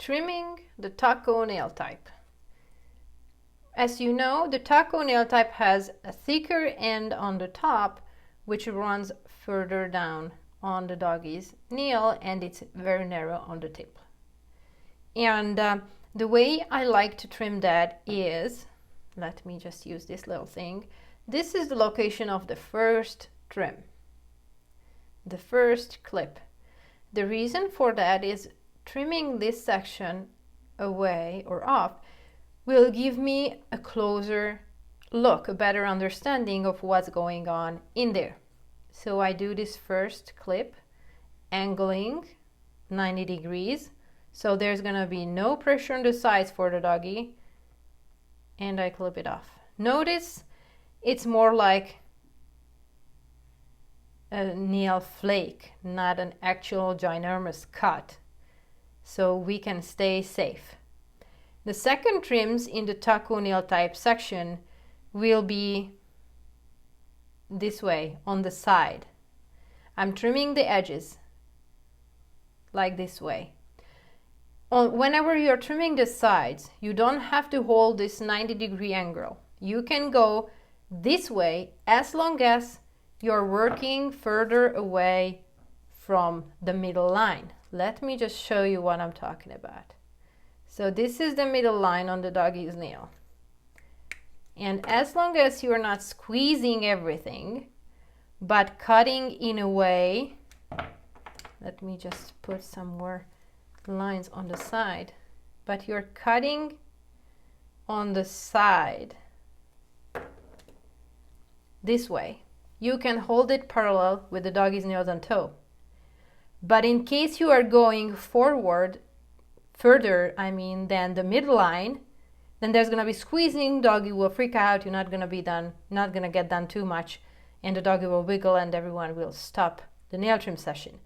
Trimming the taco nail type. As you know, the taco nail type has a thicker end on the top, which runs further down on the doggy's nail, and it's very narrow on the tip. And the way I like to trim that is, let me just use this little thing. This is the location of the first trim, the first clip. The reason for that is trimming this section away or off will give me a closer look, a better understanding of what's going on in there. So I do this first clip, angling 90 degrees. So there's gonna be no pressure on the sides for the doggy, and I clip it off. Notice it's more like a nail flake, not an actual ginormous cut, so we can stay safe. The second trims in the taco nail type section will be this way on the side. I'm trimming the edges like this way. Whenever you're trimming the sides, you don't have to hold this 90-degree angle. You can go this way as long as you're working further away from the middle line. Let me just show you what I'm talking about. So this is the middle line on the doggy's nail. And as long as you're not squeezing everything, but cutting in a way, let me just put some more lines on the side, but you're cutting on the side this way. You can hold it parallel with the doggy's nails and toe. But in case you are going forward, further, than the midline, then there's gonna be squeezing, doggy will freak out, you're not gonna get done too much, and the doggy will wiggle and everyone will stop the nail trim session.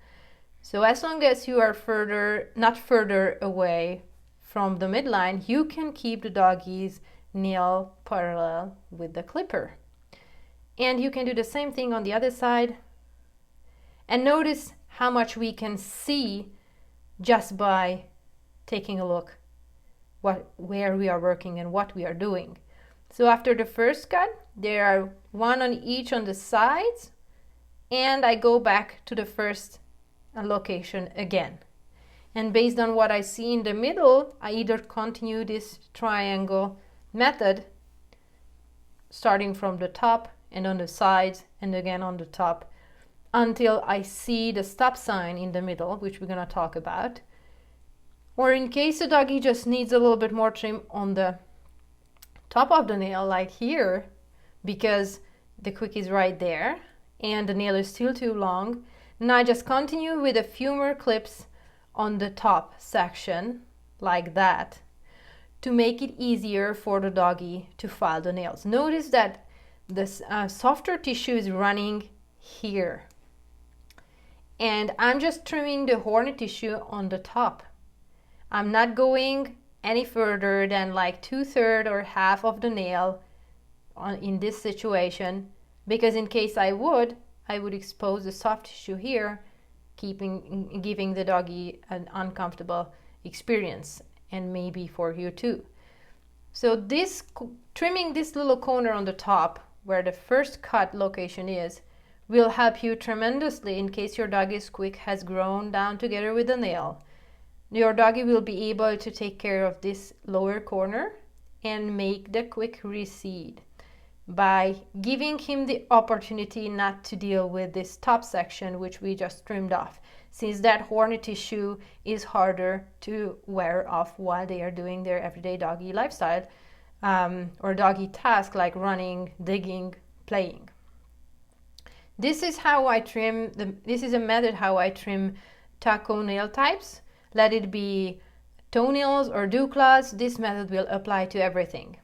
So as long as you are not further away from the midline, you can keep the doggy's nail parallel with the clipper. And you can do the same thing on the other side. And notice how much we can see just by taking a look where we are working and what we are doing. So after the first cut, there are one on each on the sides, and I go back to the first location again. And based on what I see in the middle, I either continue this triangle method, starting from the top and on the sides and again on the top, until I see the stop sign in the middle, which we're gonna talk about. Or in case the doggy just needs a little bit more trim on the top of the nail, like here, because the quick is right there and the nail is still too long, and I just continue with a few more clips on the top section, like that, to make it easier for the doggy to file the nails. Notice that this softer tissue is running here. And I'm just trimming the horny tissue on the top. I'm not going any further than like 2/3 or half of the nail in this situation, because in case I would expose the soft tissue here, giving the doggy an uncomfortable experience, and maybe for you too. So trimming this little corner on the top where the first cut location is will help you tremendously in case your doggy's quick has grown down together with the nail. Your doggy will be able to take care of this lower corner and make the quick recede by giving him the opportunity not to deal with this top section, which we just trimmed off, since that horny tissue is harder to wear off while they are doing their everyday doggy lifestyle or doggy task like running, digging, playing. This is how I trim, this is a method how I trim taco nail types. Let it be toenails or dew claws, this method will apply to everything.